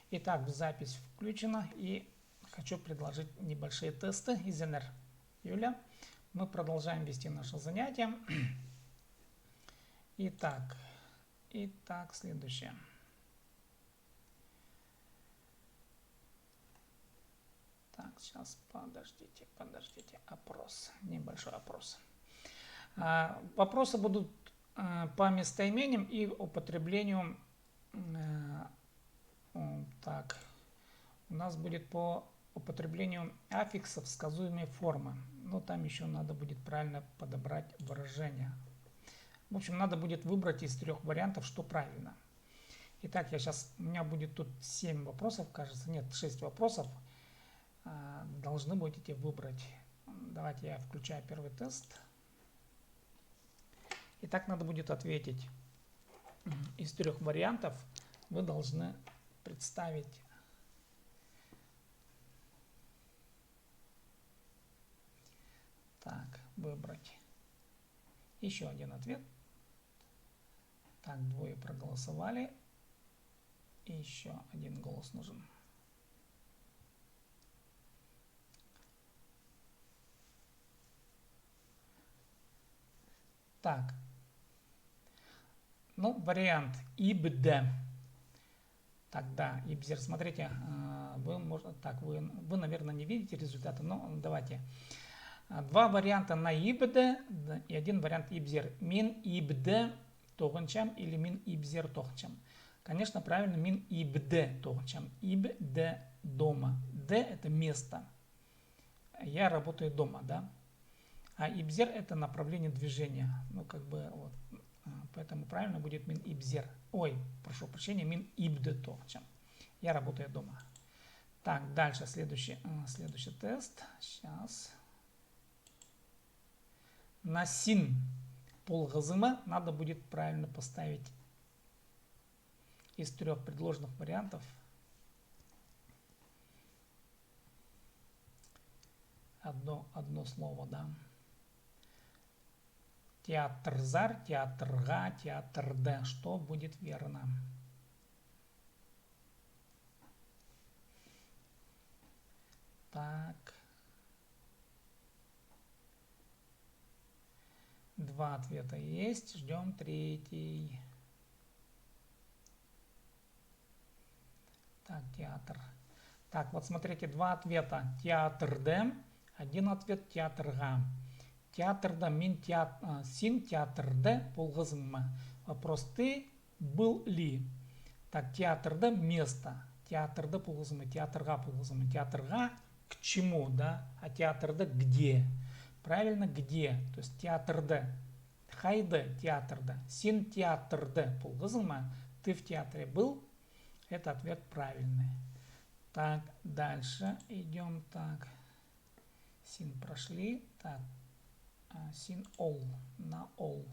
Итак, запись включена, и хочу предложить небольшие тесты. Изенер Юля. Мы продолжаем вести наше занятие. Итак, следующее. Так, сейчас подождите. Опрос, небольшой опрос. Вопросы будут по местоимениям и употреблению. Так, у нас будет по употреблению аффиксов сказуемой формы. Но там еще надо будет правильно подобрать выражение. В общем, надо будет выбрать из 3 вариантов, что правильно. Итак, у меня будет тут 7 вопросов, кажется, нет, 6 вопросов. Должны будете выбрать. Давайте я включаю первый тест. Итак, надо будет ответить из 3 вариантов. Вы должны представить выбрать еще один ответ. Так, 2 проголосовали. И еще 1 голос нужен. Так. Ну, вариант ибд. Тогда ибзер. Смотрите, вы, наверное, не видите результаты, но давайте. 2 варианта на ибд и 1 вариант ибзер. Мин ибд тогынчам или мин ибзер тогынчам. Конечно, правильно мин ибд тогынчам. Ибд дома. Д это место. Я работаю дома, да? А ибзер это направление движения. Ну, как бы вот. Поэтому правильно будет мин ибзер. Ой, прошу прощения, мин ибд тогынчам. Я работаю дома. Так, дальше следующий тест. Сейчас. На син полгазыма надо будет правильно поставить из 3 предложенных вариантов одно слово, да. Театрзар, театрга, театрде. Что будет верно? Так. 2 ответа есть. Ждем 3. Так, театр. Так, вот смотрите, 2 ответа. Театрде. 1 ответ театрга. Театрда мин син театрде полгазыма. Вопрос: ты был ли? Так, театрда место. Театрда полгазыма. Театрга полгазыма. Театрга к чему, да? А театрда где? Правильно, где? То есть театрда. Хайде театрда. Син театрда полгазыма. Ты в театре был? Это ответ правильный. Так, дальше идем. Так, син прошли. Так, син ол на ол.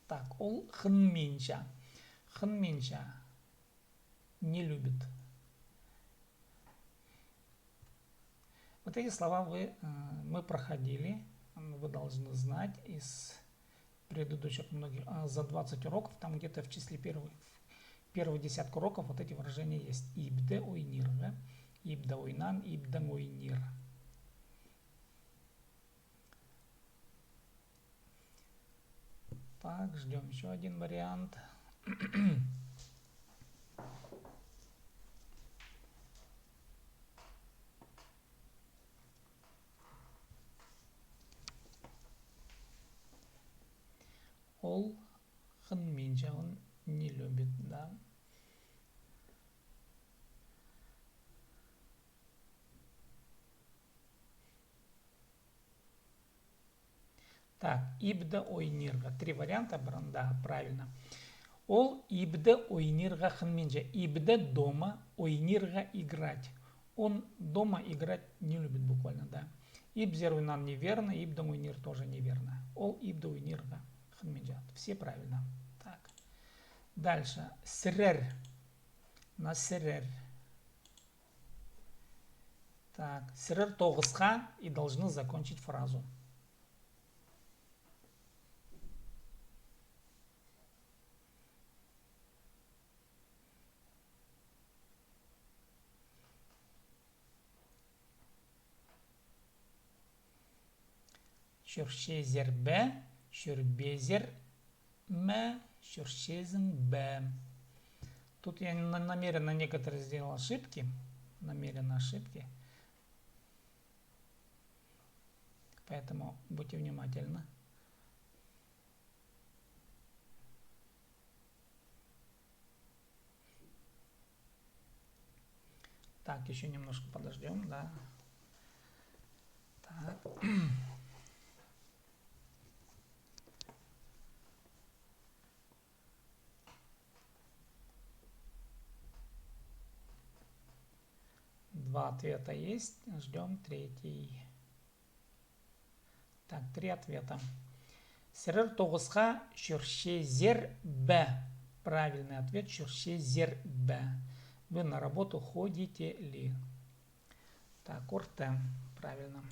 Так, ол хынменча. Хынменча не любит. Вот эти слова мы проходили. Вы должны знать из предыдущих многих за 20 уроков. Там где-то в числе первой десятка уроков вот эти выражения есть. Ибде ойнир, да? Ибде ойнан, ибде ойнир. Так, ждем еще 1 вариант. Ол хынменча, он не любит, да? Так, ибде ойнирга. 3 варианта, да, правильно. Ол ибде ойнирга хынменча. Ибде дома, ойнирга играть. Он дома играть не любит буквально, да. Ибзер ойнан неверно, ибде ойнир тоже неверно. Ол ибде ойнирга хынменча. Все правильно. Так. Дальше. Срер. На срер. Так. Срер тогысха и должны закончить фразу. Шуршезербе, шурбезерме, шуршезенбе. Тут я намеренно некоторые сделал ошибки. Намеренно ошибки. Поэтому будьте внимательны. Так, еще немножко подождем, да. Так. Два ответа есть, ждем третий. Так, 3 ответа. Сирер тоғызға шуршезербе. Правильный ответ шуршезербе. Вы на работу ходите ли? Так, орте. Правильно.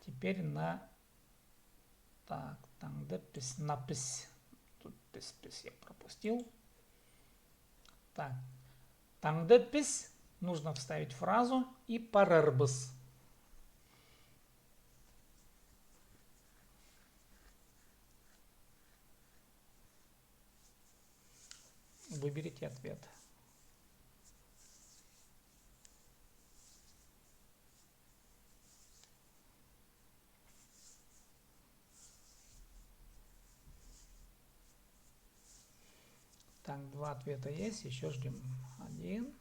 Теперь на... Так, там где напись. Тут пись я пропустил. Так. Там где пись нужно вставить фразу и парербыс. Выберите ответ. Так, 2 ответа есть, еще ждем 1.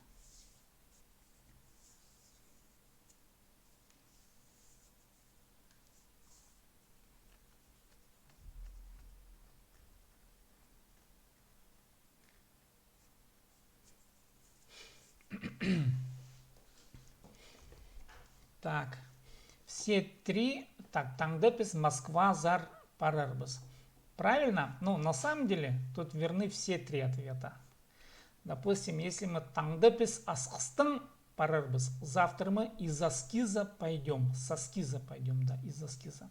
Так, все 3. Так, Таңдепис, Москва, Зар, Парербыс. Правильно? Ну, на самом деле, тут верны все 3 ответа. Допустим, если мы Таңдепис асқыстың Парербыс, завтра мы из Аскиза пойдем. С Аскиза пойдем, да, из Аскиза.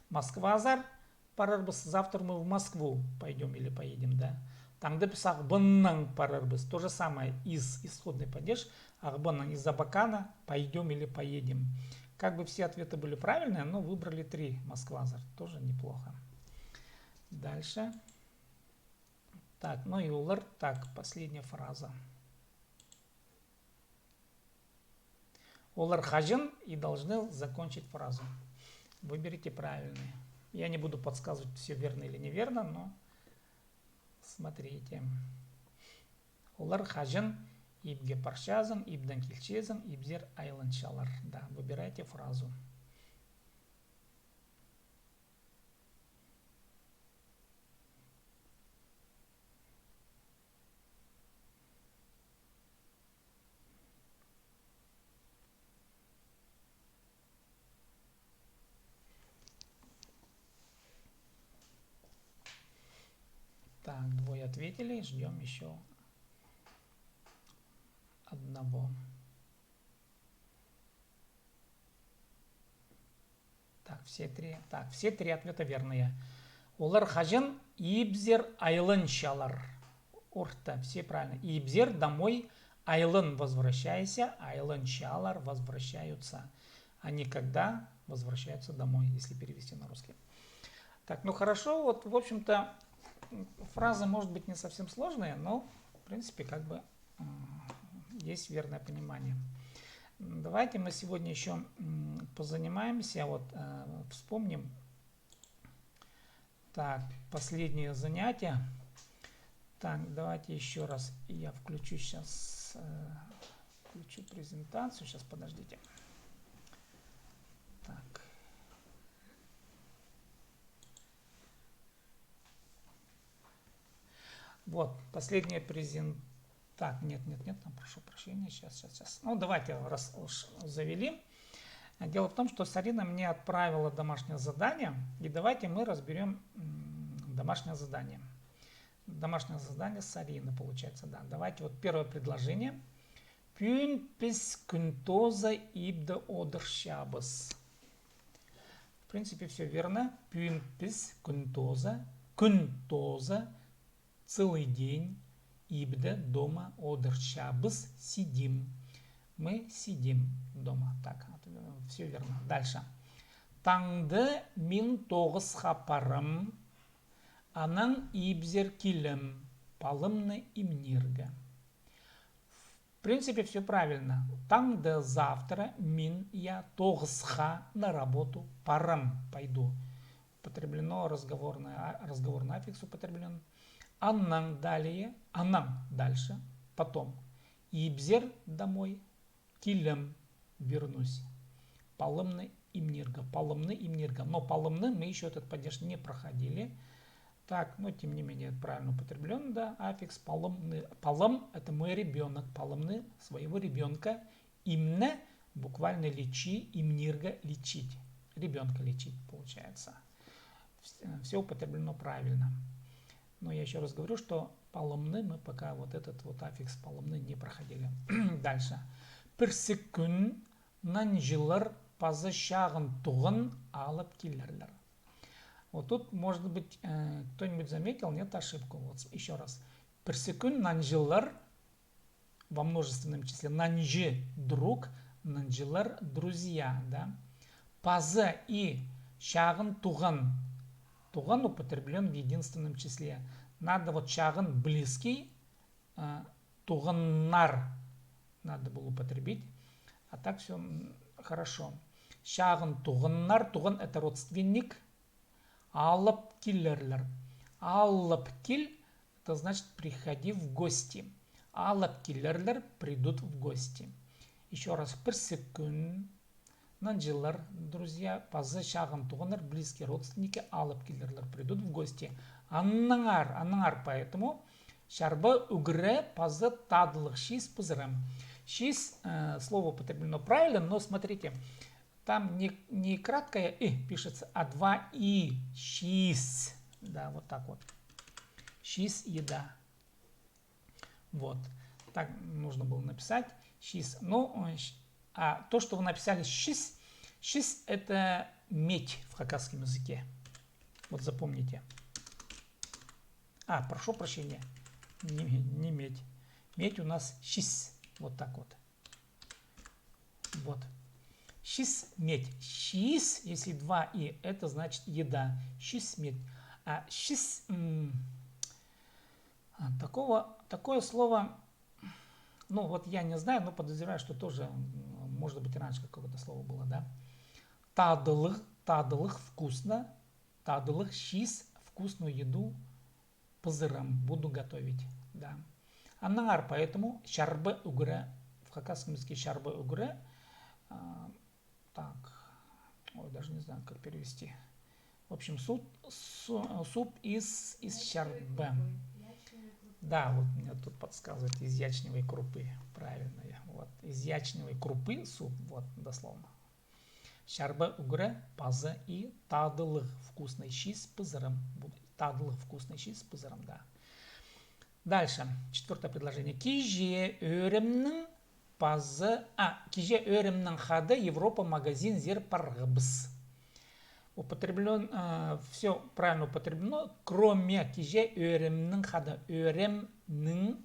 Москва, Зар, Парербыс, завтра мы в Москву пойдем или поедем, да. Таңдепис Ақбынның Парербыс. То же самое из исходный падеж. Ақбынның из Абакана пойдем или поедем. Как бы все ответы были правильные, но выбрали 3 Москва-Зар. Тоже неплохо. Дальше. Так, ну и улар. Так, последняя фраза. Улар хажин и должны закончить фразу. Выберите правильный. Я не буду подсказывать, все верно или неверно, но смотрите. Улар хажин ибге паршазын, ибдан килчезін, ибзер айланчалар. Да, выбирайте фразу. Так, 2 ответили, ждем еще одного. Так, все 3 ответа верные. Олар хажин ибзер айланчалар. Орта, все правильно. Ибзер домой, айлан возвращайся, айланчалар возвращаются. Они когда возвращаются домой, если перевести на русский. Так, ну хорошо, вот в общем-то фраза может быть не совсем сложная, но в принципе как бы есть верное понимание. Давайте мы сегодня еще позанимаемся, вот вспомним. Так, последнее занятие. Так, давайте еще раз я включу сейчас, включу презентацию. Сейчас, подождите. Так. Вот, последняя презентация. Так, нет, там, прошу прощения, сейчас. Ну, давайте, раз уж завели. Дело в том, что Сарина мне отправила домашнее задание, и давайте мы разберем домашнее задание. Домашнее задание Сарины, получается, да. Давайте вот первое предложение. Пюн пис күнтоза ибда одершабыс. В принципе, все верно. Пюн пис күнтоза, целый день. Ибде дома одершабыс сидим. Мы сидим дома. Так, все верно. Дальше. Таңды мин тоғызға парым, анан ибзер килем, палымны имнирге. В принципе, все правильно. Таңды завтра мин я тоғызға на работу парым, пойду. Употреблено разговорный аффикс употреблен. Аннан далее, аннан дальше, потом. Ибзер домой, килем вернусь. Палымны имнирга, палымны имнирга. Но палымны мы еще этот падеж не проходили. Так, но тем не менее правильно употреблен, да, аффикс палымны. Палым это мой ребенок, палымны своего ребенка. Имне буквально лечи, имнирга лечить. Ребенка лечить получается. Все употреблено правильно. Но я еще раз говорю, что палымны мы пока вот этот вот аффикс палымны не проходили. Дальше. Персекун нанжилар пазы шағын туғын алып келерлер. Вот тут, может быть, кто-нибудь заметил, нет ошибку. Вот еще раз. Персекун нанжилар во множественном числе. Нанжи друг, нанжилар друзья, да. Пазы и шағын туғын. Туғын употреблен в единственном числе. Надо вот шағын близкий, туғыннар надо было употребить. А так все хорошо. Шағын туғыннар, туғын это родственник. Алып киллерлер. Алып кил, это значит приходи в гости. Алып киллерлер придут в гости. Еще раз. Персекун. Нанжилар, друзья, пазы шағын туғынар, близкие родственники, алып киллерлер придут в гости. Аннаңар, поэтому шарбы угре пазы тадылық шиз пызырым. Шиз слово употреблено правильно, но смотрите, там не краткое и пишется, а два и. Шиз. Да, вот так вот. Шиз еда. Вот. Так нужно было написать. Шиз. Но а то, что вы написали шиз, шиз это медь в хакасском языке. Вот запомните. Прошу прощения. Не медь. Медь у нас шиз. Вот так вот. Вот. Шиз, медь. Шиз, если два и, это значит еда. Шиз, медь. А шиз, такое слово, ну вот я не знаю, но подозреваю, что тоже, может быть, раньше какое-то слово было, да. Тадылых, вкусно. Тадылых, шиз, вкусную еду пызырам, буду готовить, да. Аннаңар, поэтому шарбы угре, в хакасском языке шарбы угре, так, даже не знаю, как перевести. В общем, суп из шарбы. Да, вот мне тут подсказывает из ячневой крупы, правильно, вот, из ячневой крупы суп, вот, дословно. Шарбы угре, пазы и тадылых, вкусный шиз пызырам, тадылых, вкусный шиз пызырам, да. Дальше, четвертое предложение. Киже өремнің пазы... Киже өремнің хады Европа магазин зер парғыбыс. Употреблен, все правильно употреблено, кроме киже өремнің хады. Өремнің,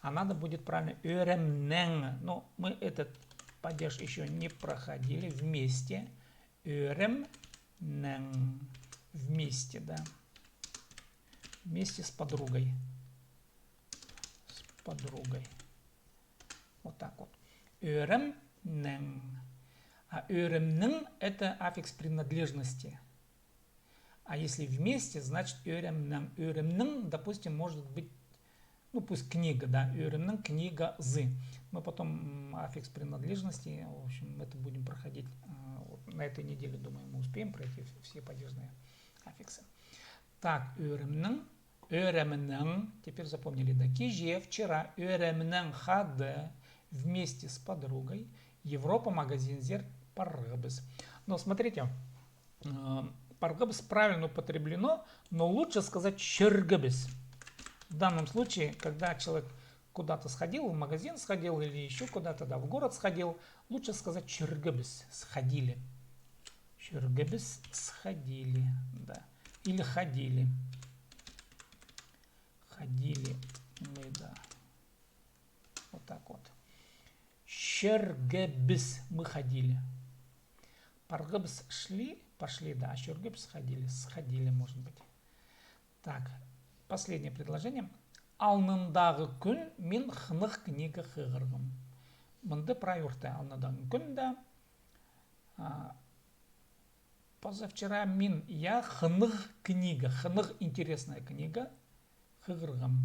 а надо будет правильно өремнің. Но мы этот падеж еще не проходили вместе. Өремнің. Вместе, да. Вместе с подругой. Подругой. Вот так вот. Өремнің. А өремнің это аффикс принадлежности. А если вместе, значит өремнің. Өремнің, допустим, может быть, ну пусть книга, да, өремнің, книга зы. Мы потом аффикс принадлежности, в общем, это будем проходить вот, на этой неделе, думаю, мы успеем пройти все падежные аффиксы. Так, өремнің. Өремнің, теперь запомнили, да, киже, вчера, өремнің хады, вместе с подругой, Европа, магазин зер, парғыбыс. Но смотрите, парғыбыс правильно употреблено, но лучше сказать шыргыбыс. В данном случае, когда человек куда-то сходил, в магазин сходил или еще куда-то, да, в город сходил, лучше сказать шыргыбыс, сходили. Шыргыбыс, сходили, да, или ходили. Ходили мы, да. Вот так вот. Шергебис мы ходили. Паргыбс шли, пошли, да. Ашюргеп сходили, сходили, может быть. Так, последнее предложение. Алнындағы күн мен хынық книга хығырғым. Мынды проверте. Алнындағы күн да. Позавчера я хынық книга. Хынық интересная книга хығырғым.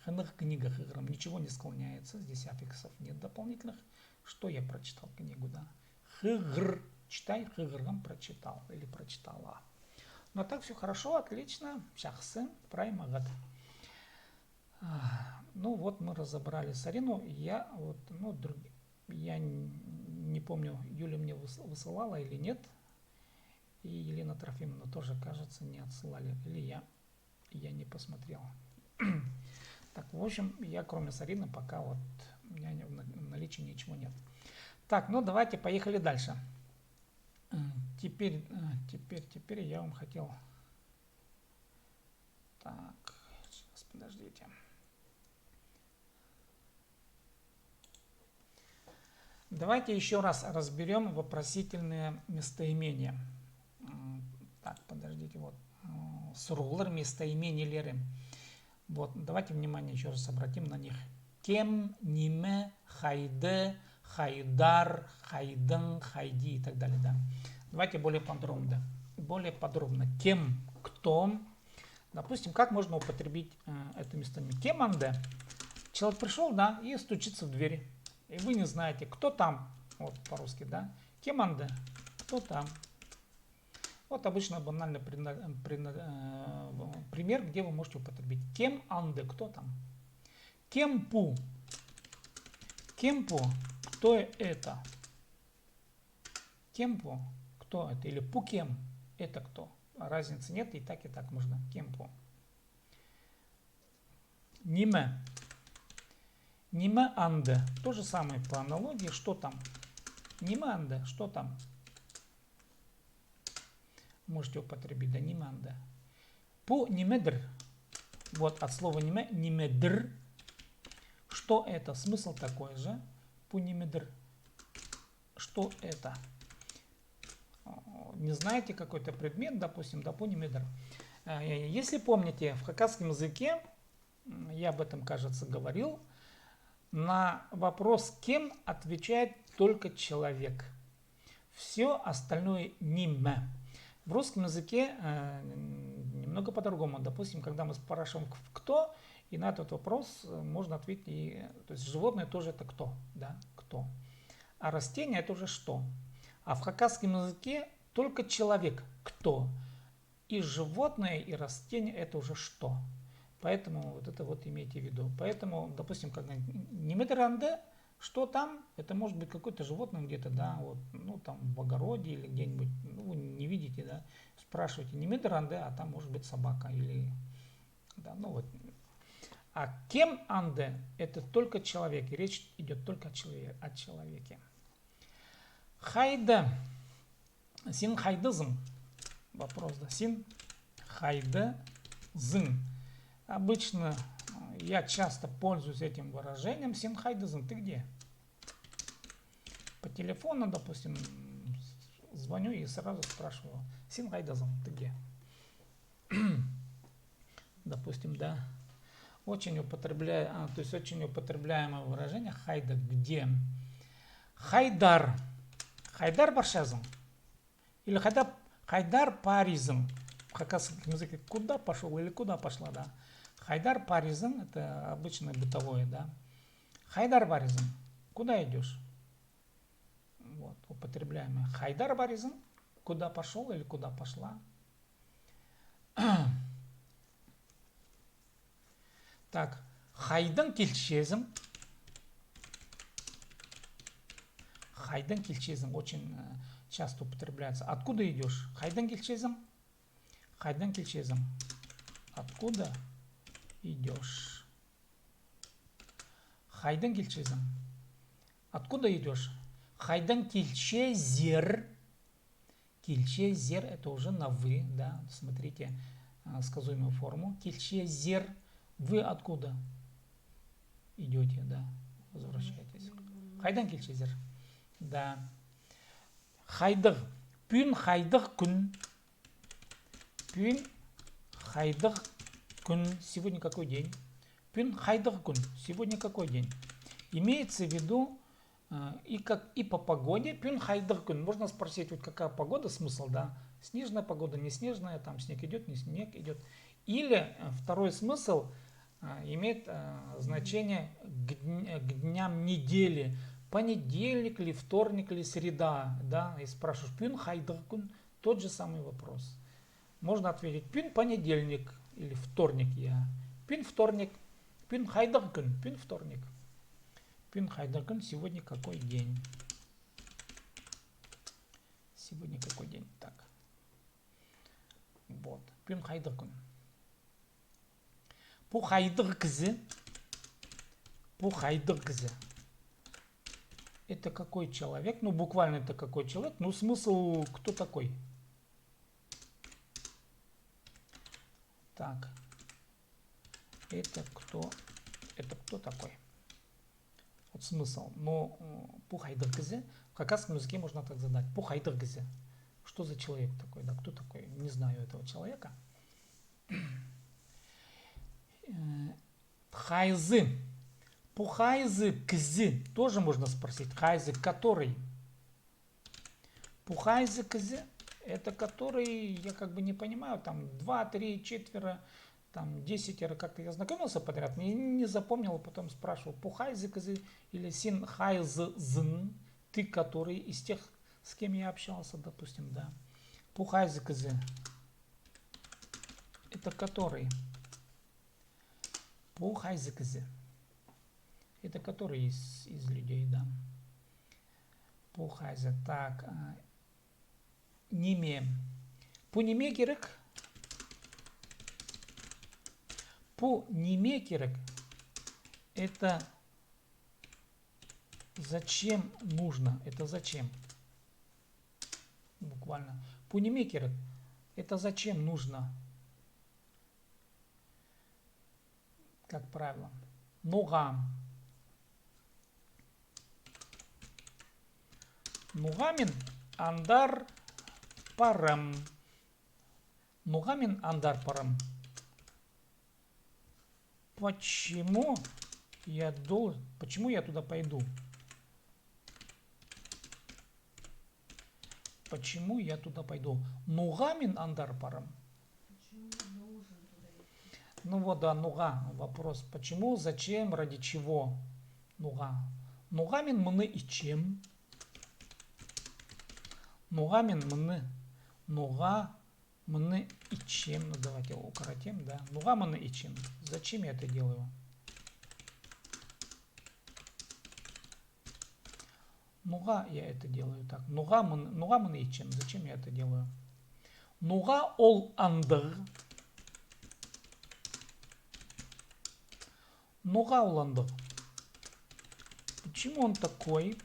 Хынық книга хығырғым. Ничего не склоняется. Здесь аффиксов нет дополнительных. Что я прочитал книгу, да? Хығыр. Читай, хығырғым прочитал или прочитала. Но так все хорошо, отлично. Жақсы, праймағат. Ну вот мы разобрали Сарину. Я не помню, Юля мне высылала или нет. И Елена Трофимовна тоже, кажется, не отсылали. Или я не посмотрел. Так, в общем, я кроме Сарины пока вот у меня в наличии ничего нет. Так, ну давайте поехали дальше. Теперь я вам хотел... Так, сейчас, подождите. Давайте еще раз разберем вопросительные местоимения. Так, подождите, вот. Сургулар местоимениями. Вот, давайте внимание еще раз обратим на них. Кем, ниме, хайды, хайдар, хайдын, хайди и так далее, да. Давайте более подробно. Кем, кто. Допустим, как можно употребить это местоимение? Кем анде? Человек пришел, да, и стучится в дверь. И вы не знаете, кто там. Вот по-русски, да. Кем анде? Кто там? Вот обычно банальный пример, где вы можете употребить. Кем анде? Кто там? Кемпу. Кемпу. Кто это? Кемпу. Кто это? Или пукем. Это кто? Разницы нет, и так можно. Кемпу. Ниме. Ниме анде. То же самое по аналогии. Что там? Ниме анде. Что там? Можете употребить. Да, ниме анде. Пу нимедр. Вот от слова ниме. Нимедр. Что это? Смысл такой же. Пу нимедр. Что это? Не знаете какой-то предмет, допустим, да, пу нимедр. Если помните, в хакасском языке, я об этом, кажется, говорил, на вопрос «кем» отвечает только человек. Все остальное «ниме». В русском языке немного по-другому. Допустим, когда мы спрашиваем «кто», и на этот вопрос можно ответить, то есть животное тоже это «кто», да, «кто». А растение это уже «что». А в хакасском языке только человек «кто». И животное, и растение это уже «что». Поэтому вот это вот имейте в виду. Поэтому, допустим, когда нимедранде, что там, это может быть какое-то животное где-то, да, вот, ну там в огороде или где-нибудь, ну, вы не видите, да, спрашиваете нимедранде, а там может быть собака или, да, ну вот. А кем анде, это только человек, и речь идет только о человеке. Хайда, син хайдызм, вопрос, да, син хайдызм. Обычно я часто пользуюсь этим выражением синхайдызм. Ты где? По телефону, допустим, звоню и сразу спрашиваю. Синхайдызм, ты где? Допустим, да. Очень употребляемое выражение хайда. Где? Хайдар. Хайдар баршазм. Или хайдар паризм. В хакасском языке куда пошел или куда пошла, да. Хайдар паризм, это обычное бытовое, да. Хайдар паризм, куда идешь? Вот, употребляемое. Хайдар паризм, куда пошел или куда пошла. Так, хайдан килчезм. Хайдан килчезм очень часто употребляется. Откуда идешь? Хайдан килчезм. Хайдан килчезм. Откуда идешь? Хайдан килчезм. Откуда идешь? Хайдан килчезер. Килчезер это уже на вы, да. Смотрите сказуемую форму. Килчезер. Вы откуда идете, да? Возвращаетесь. Хайдан килчезер. Да. Хайдыг. Пүн хайдық күн. Пүн хайдық күн. Сегодня какой день? Пүн хайдық күн. Сегодня какой день? Имеется в виду и по погоде. Пүн хайдық күн. Можно спросить, вот какая погода, смысл, да? Снежная погода, не снежная, там снег идет, не снег идет. Или второй смысл имеет значение к дням недели. Понедельник ли, вторник ли, среда, да? И спрашиваешь, пүн хайдық күн, тот же самый вопрос. Можно ответить, пүн понедельник или вторник я. Пүн вторник, пүн хайдық күн, пүн вторник. Пүн хайдық күн, сегодня какой день? Сегодня какой день? Так. Вот. Пүн хайдық күн. Пу хайдық кізі. Пу хайдық кізі. Это какой человек? Ну, буквально это какой человек. Ну, смысл, кто такой? Так. Это кто такой? Вот смысл. Но пу хайдық кізі. В хакасском языке можно так задать. Пу хайдық кізі. Что за человек такой? Да, кто такой? Не знаю этого человека. Хайзы. Пухайзы кзи. Тоже можно спросить. Хайзы который? Пухайзы кзи. Это который, я как бы не понимаю, там 2, 3, 4, там 10, как-то я знакомился подряд, не запомнил, потом спрашивал. Пухайзы кзи или син хайзы зн. Ты который из тех, с кем я общался, допустим, да. Пухайзы кзи. Это который? Пухайзы кзи. Это который из людей, да. Пухайзы. Так. Неме. Пу неме керек. Пу неме керек. Это зачем нужно? Это зачем? Буквально. Пу неме керек. Это зачем нужно? Как правило. Нугам. Нугамин андар парам. Нугамин андар парам. Почему я туда пойду? Почему я туда пойду? Нугамин андар парам. Ну вот, да, нуга. Вопрос. Почему, зачем, ради чего? Нуга. Нугамин мны и чем? Нугамин мны. Нуга мны и чем? Ну давайте укоротим, да. Нуга мны и чем? Зачем я это делаю? Нуга я это делаю так. Нуга мны и чем? Зачем я это делаю? Нуга ол андыр. Нуга ол андыр. Почему он такой?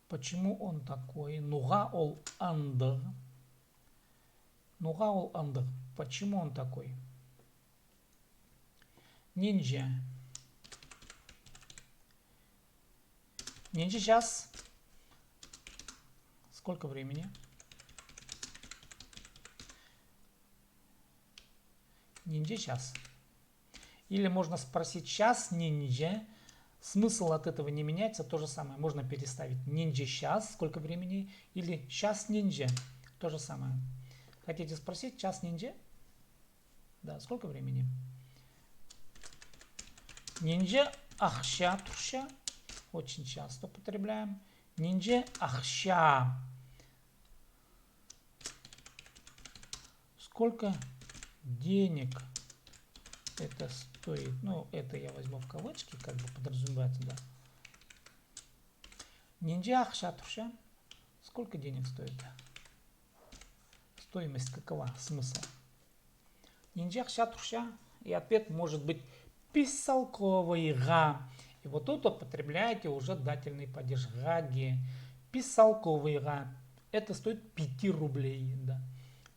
Почему он такой? Нуга ол андыр. Нуга ол андыр. Почему он такой? Ниндзя. Ниндзя сейчас. Сколько времени? Ниндзя сейчас. Или можно спросить сейчас ниндзя. Смысл от этого не меняется, то же самое. Можно переставить ниндзя сейчас, сколько времени, или сейчас ниндзя, то же самое. Хотите спросить, час ниндзя? Да, сколько времени? Ниндзя ахща турща. Очень часто употребляем. Ниндзя ахща. Сколько денег это стоит? Ну, это я возьму в кавычки, как бы подразумевается, да. Ниндзя ахща турща. Сколько денег стоит? Стоимость какова? Смысл? Ниндзя ахща турща. И ответ может быть писалковыйга. И вот тут употребляете уже дательный падеж гаги. Писалковыйга. Это стоит 5 рублей. Да.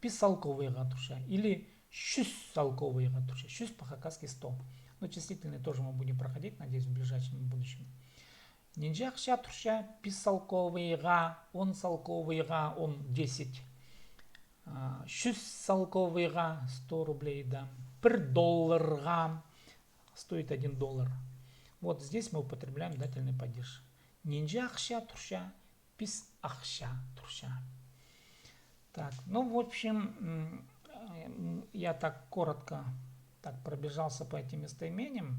Писалковыйга турща. Или щуссалковыйга турща. Щус по-хакасски 100. Но числительные тоже мы будем проходить, надеюсь, в ближайшем будущем. Нинче ақша тұрша 5 салковыйға, 10 салковыйға, 10 100 салковыйға 100 рублей, да. 1 долларға стоит 1 доллар. Вот здесь мы употребляем дательный падеж. Нинче ақша тұрша 5 ақша тұрша. Так, ну в общем, я так коротко пробежался по этим местоимениям.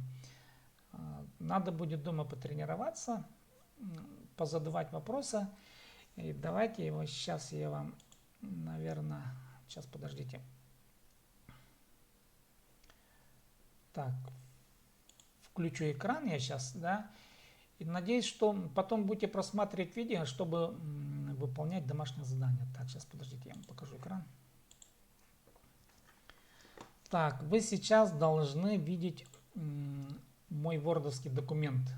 Надо будет дома потренироваться, позадавать вопросы. И давайте его сейчас я вам, наверное, сейчас подождите. Так, включу экран я сейчас, да. И надеюсь, что потом будете просматривать видео, чтобы выполнять домашнее задание. Так, сейчас подождите, я вам покажу экран. Так, вы сейчас должны видеть мой вордовский документ.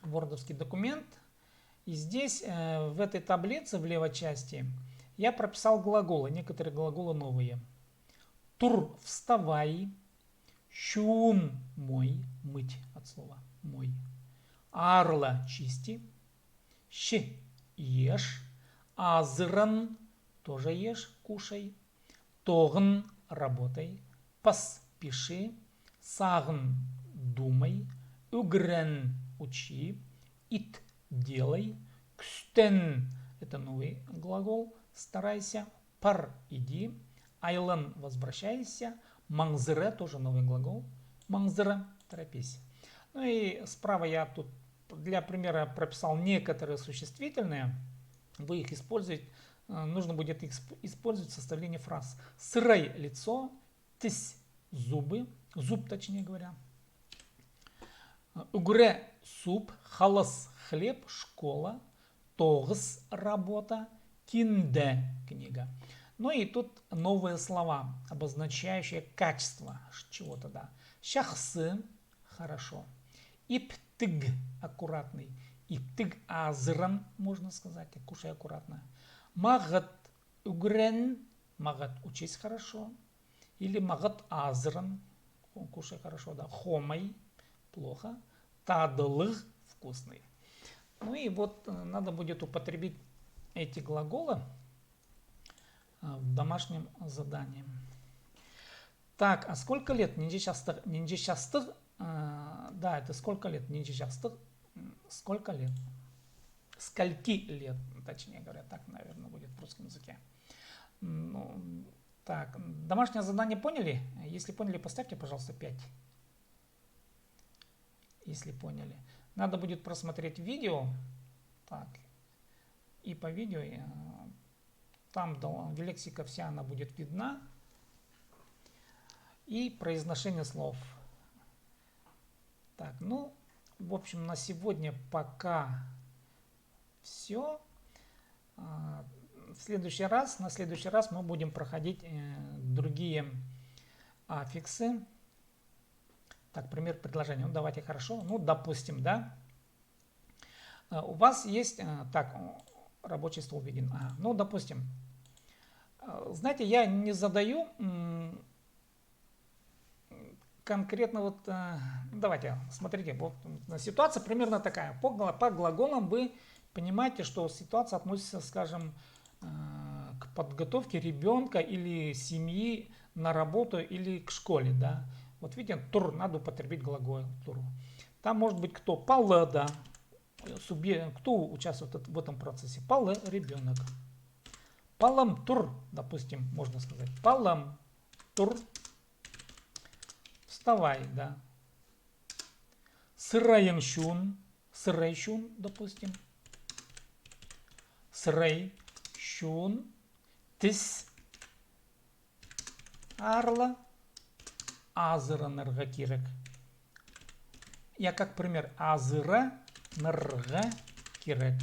Вордовский документ. И здесь, в этой таблице, в левой части, я прописал глаголы. Некоторые глаголы новые. Тур – вставай. Щун – мой. Мыть от слова мой. Арла – чисти. Щ – ешь. Азран – тоже ешь, кушай. Тогн – работай. Поспеши. Сагн – думай. Угрен – учи. Ит – делай. Кстен – это новый глагол. Старайся. Пар – иди. Айлан – возвращайся. Мангзыре – тоже новый глагол. Мангзыре – торопись. Ну и справа я тут для примера прописал некоторые существительные. Вы их используете. Нужно будет их использовать в составлении фраз. Сырай – лицо. Тысь – зубы. Зуб, точнее говоря. Угре – суп. Халас – хлеб. Школа. Тогс – работа. Кинде – книга. Ну и тут новые слова, обозначающие качество чего-то, да. Шахсы – хорошо. Иптыг – аккуратный. Иптыг азран, можно сказать, кушай аккуратно. Магат угрен – магат – учись хорошо. Или магат азран – кушай хорошо, да. Хомай – плохо. Тадлых – вкусный. Ну и вот надо будет употребить эти глаголы в домашнем задании. Так, а сколько лет нинджичастых? Нинджичастых, да, это сколько лет нинджичастых? Сколько лет? Скольки лет, точнее говоря, так, наверное, будет в русском языке. Ну, так, домашнее задание поняли? Если поняли, поставьте, пожалуйста, 5. Если поняли. Надо будет просмотреть видео. Так, и по видео там лексика вся она будет видна. И произношение слов. Так, ну, в общем, на сегодня пока все. На следующий раз мы будем проходить другие аффиксы. Так, пример предложения. Ну, давайте, хорошо. Ну, допустим, да. У вас есть... Так, рабочий стол виден. Ну, допустим. Знаете, я не задаю конкретно вот... Давайте, смотрите. Вот ситуация примерно такая. По глаголам вы понимаете, что ситуация относится, скажем, к подготовке ребенка или семьи на работу или к школе, да. Вот видите, тур, надо употребить глагол тур. Там может быть кто? Пале, да. Кто участвует в этом процессе? Пале, ребенок. Палам тур, допустим, можно сказать. Палам тур. Вставай, да. Сырайын щун. Сырай щун, допустим. Сырай щун. Тис. Арла. Азыра нырга кирек. Я как пример. Азыра нырга кирек.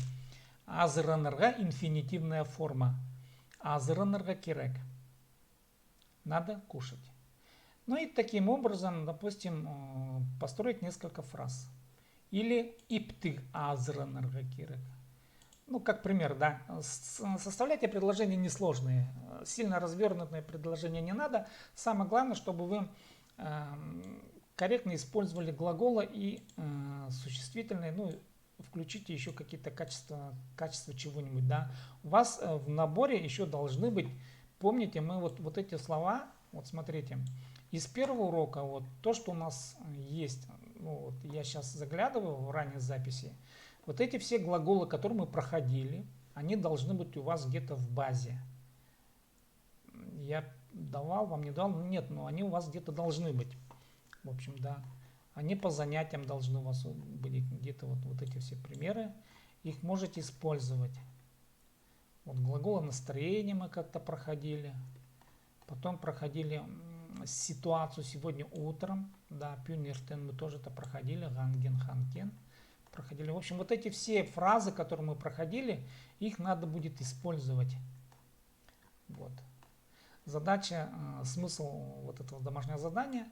Азыра нырга инфинитивная форма. Азыра нырга кирек. Надо кушать. Ну и таким образом, допустим, построить несколько фраз. Или иптыг азыра нырга кирек. Ну, как пример, да. Составляйте предложения несложные. Сильно развернутые предложения не надо. Самое главное, чтобы вы корректно использовали глаголы и существительные, ну, включите еще какие-то качества чего-нибудь, да. У вас в наборе еще должны быть, помните, мы вот эти слова, вот смотрите, из первого урока, вот то, что у нас есть, ну, вот я сейчас заглядываю в ранние записи, вот эти все глаголы, которые мы проходили, они должны быть у вас где-то в базе. Я давал, вам не дал, нет, но они у вас где-то должны быть. В общем, да. Они по занятиям должны у вас быть где-то вот эти все примеры. Их можете использовать. Вот глаголы настроения мы как-то проходили. Потом проходили ситуацию сегодня утром. Да, пюнертен мы тоже это проходили. Ганген, ханкен. Проходили. В общем, вот эти все фразы, которые мы проходили, их надо будет использовать. Вот. Задача, смысл вот этого домашнего задания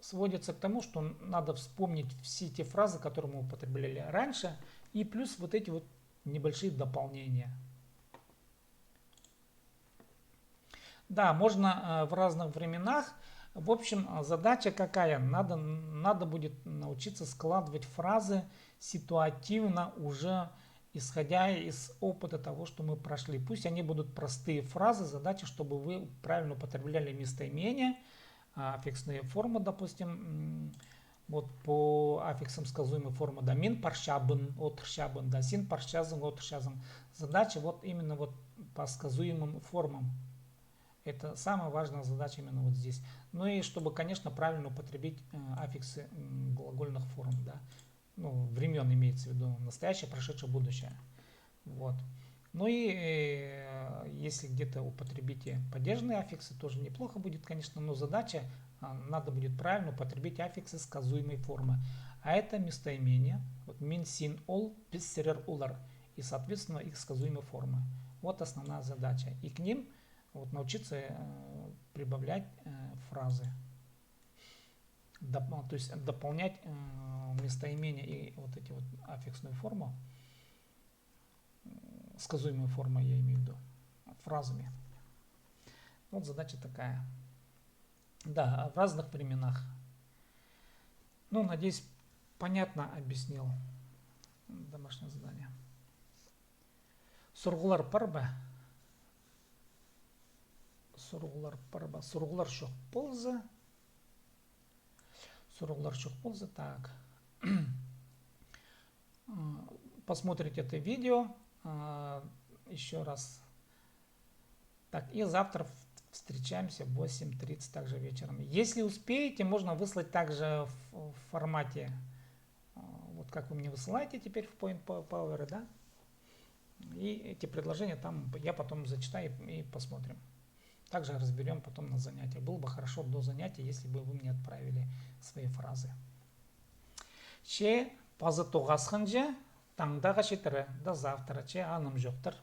сводится к тому, что надо вспомнить все те фразы, которые мы употребляли раньше, и плюс вот эти вот небольшие дополнения. Да, можно в разных временах. В общем, задача какая? Надо будет научиться складывать фразы ситуативно, уже исходя из опыта того, что мы прошли. Пусть они будут простые фразы, задача, чтобы вы правильно употребляли местоимения, аффиксные формы, допустим, вот по аффиксам сказуемой формы, да, мин паршабын, отршабын, да, син паршазын, отршазын. Задача вот именно вот по сказуемым формам. Это самая важная задача именно вот здесь. Ну и чтобы, конечно, правильно употребить аффиксы глагольных форм, да. Ну, времен имеется в виду настоящее, прошедшее, будущее. Вот. Ну и если где-то употребите падежные аффиксы, тоже неплохо будет, конечно, но задача, надо будет правильно употребить аффиксы сказуемой формы. А это местоимения, вот мин, син, ол, писсерер, улар, и, соответственно, их сказуемые формы. Вот основная задача. И к ним вот научиться прибавлять фразы. То есть дополнять местоимения и вот эти вот аффиксную форму, сказуемую форму я имею в виду, фразами. Вот задача такая. Да, в разных временах. Ну, надеюсь, понятно объяснил домашнее задание. Сургулар парба. Сургулар парба. Сургулар шох полза. Сургулар шох полза. Так. Посмотрите это видео еще раз. Так, и завтра встречаемся в 8:30 также вечером. Если успеете, можно выслать также в формате, вот как вы мне высылаете теперь в Point Power, да? И эти предложения там я потом зачитаю и посмотрим. Также разберем потом на занятиях. Было бы хорошо до занятия, если бы вы мне отправили свои фразы. Че пазы тоғасқанша таңдағы жетірі, до завтра, че аным жоқтыр.